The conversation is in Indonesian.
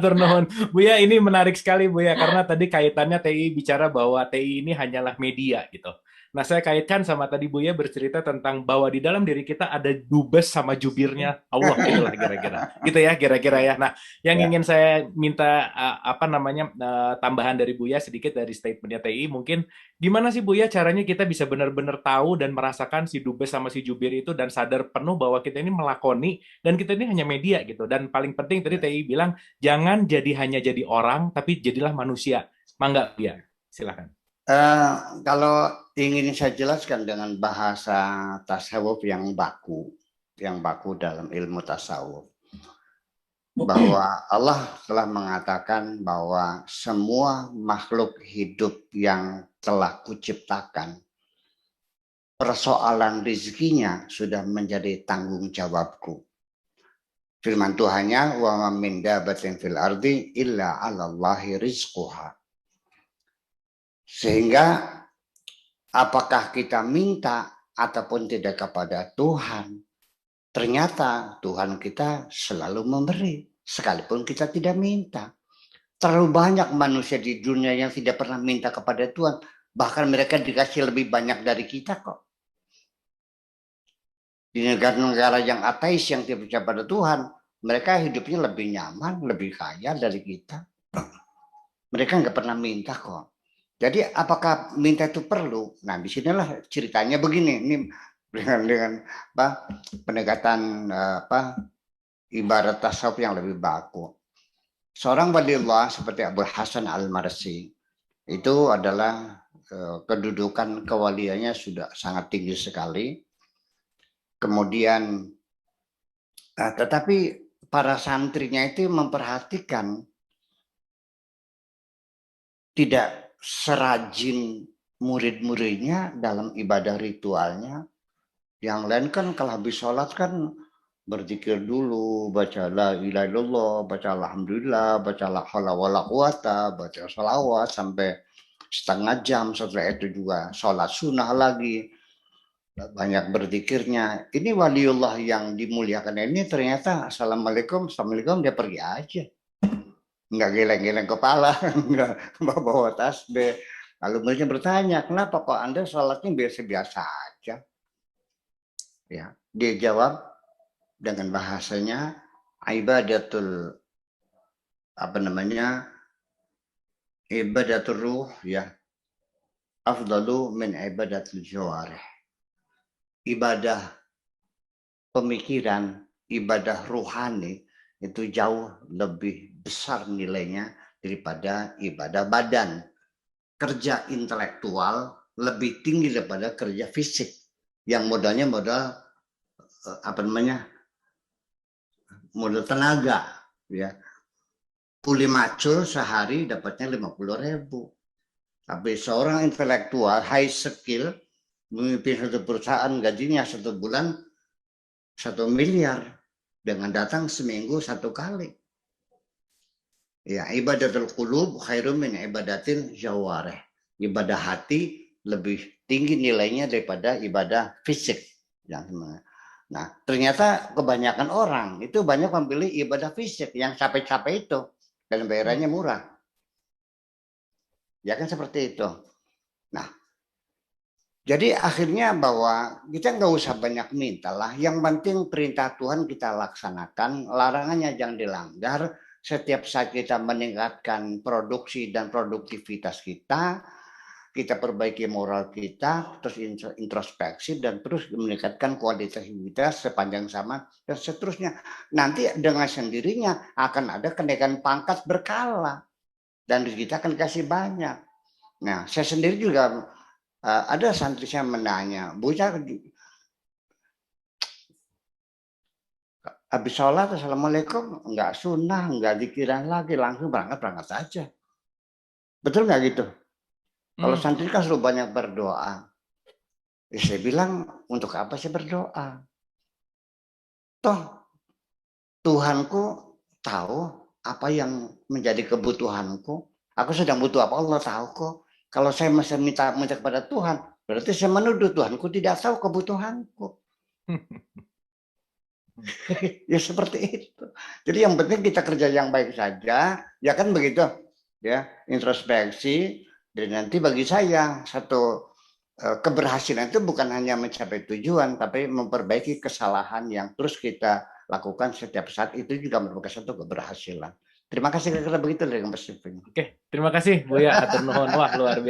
Matur nuwun. Buya, ini menarik sekali Buya karena tadi kaitannya TI bicara bahwa TI ini hanyalah media gitu. Nah, saya kaitkan sama tadi Buya bercerita tentang bahwa di dalam diri kita ada dubes sama jubirnya Allah, itulah kira-kira. Gitu ya kira-kira ya. Nah, yang ingin Ya. saya minta apa namanya tambahan dari Buya sedikit dari statementnya TI, mungkin gimana sih Buya caranya kita bisa benar-benar tahu dan merasakan si dubes sama si jubir itu dan sadar penuh bahwa kita ini melakoni dan kita ini hanya media gitu. Dan paling penting tadi Ya. TI bilang jangan jadi hanya jadi orang, tapi jadilah manusia. Mangga, ya. Silakan. Eh, Kalau ingin saya jelaskan dengan bahasa tasawuf yang baku dalam ilmu tasawuf, bahwa Allah telah mengatakan bahwa semua makhluk hidup yang telah kuciptakan, persoalan rezekinya sudah menjadi tanggung jawabku. Firman Tuhannya, wa min dabatin fil ardi illa 'alallahi rizquha. Sehingga apakah kita minta ataupun tidak kepada Tuhan, ternyata Tuhan kita selalu memberi, sekalipun kita tidak minta. Terlalu banyak manusia di dunia yang tidak pernah minta kepada Tuhan, bahkan mereka dikasih lebih banyak dari kita kok. Di negara-negara yang ateis yang tidak percaya pada Tuhan, mereka hidupnya lebih nyaman, lebih kaya dari kita. Mereka nggak pernah minta kok. Jadi apakah minta itu perlu? Nah, disinilah ceritanya begini. Ini dengan apa pendekatan apa ibarat tasawuf yang lebih baku. Seorang waliullah seperti Abu Hasan Al-Marsi itu adalah kedudukan kewaliannya sudah sangat tinggi sekali. Kemudian tetapi para santrinya itu memperhatikan tidak serajin murid-muridnya dalam ibadah ritualnya. Yang lain kan kalau habis sholat kan berzikir dulu, baca la ilaha illallah, baca alhamdulillah, baca la haula wala quwata, baca salawat sampai setengah jam. Setelah itu juga sholat sunnah lagi, banyak berzikirnya. Ini waliullah yang dimuliakan ini ternyata assalamualaikum, assalamualaikum dia pergi aja. Nggak geleng-geleng kepala, nggak bawa tasbih. Lalu muridnya bertanya, kenapa kok Anda sholatnya biasa-biasa aja? Ya, dia jawab dengan bahasanya ibadatul apa namanya ibadatul ruh ya afdalu min ibadatul jawarih. Ibadah pemikiran, ibadah ruhani itu jauh lebih besar nilainya daripada ibadah badan. Kerja intelektual lebih tinggi daripada kerja fisik yang modalnya modal apa namanya modal tenaga ya. Kuli macul sehari dapatnya 50.000. Tapi seorang intelektual high skill memimpin satu perusahaan gajinya satu bulan 1 miliar dengan datang seminggu satu kali. Ya, ibadatul qulub khairum min ibadatil jawarih. Ibadah hati lebih tinggi nilainya daripada ibadah fisik. Nah, ternyata kebanyakan orang itu banyak memilih ibadah fisik yang capek-capek itu dan bayarannya murah. Ya kan seperti itu. Nah, jadi akhirnya bahwa kita nggak usah banyak minta lah. Yang penting perintah Tuhan kita laksanakan, larangannya jangan dilanggar. Setiap saat kita meningkatkan produksi dan produktivitas kita perbaiki moral kita, terus introspeksi dan terus meningkatkan kualitas kita sepanjang zaman dan seterusnya. Nanti dengan sendirinya akan ada kenaikan pangkat berkala dan kita akan kasih banyak. Nah, saya sendiri juga ada santri saya menanya, bocah habis sholat assalamualaikum nggak sunnah nggak dikiran lagi langsung berangkat saja, betul nggak gitu? Kalau Hmm. santri kan selalu banyak berdoa. Saya bilang untuk apa sih berdoa? Toh Tuhanku tahu apa yang menjadi kebutuhanku. Aku sedang butuh apa Allah tahu kok. Kalau saya masih minta kepada Tuhan, berarti saya menuduh Tuhanku tidak tahu kebutuhanku. Ya seperti itu. Jadi yang penting kita kerja yang baik saja, ya kan begitu. Ya, introspeksi dan nanti bagi saya satu keberhasilan itu bukan hanya mencapai tujuan, tapi memperbaiki kesalahan yang terus kita lakukan setiap saat itu juga merupakan satu keberhasilan. Terima kasih, kira-kira begitu dari Mas Ipin. Oke, terima kasih Buya, atur nuhun. Wah, luar biasa.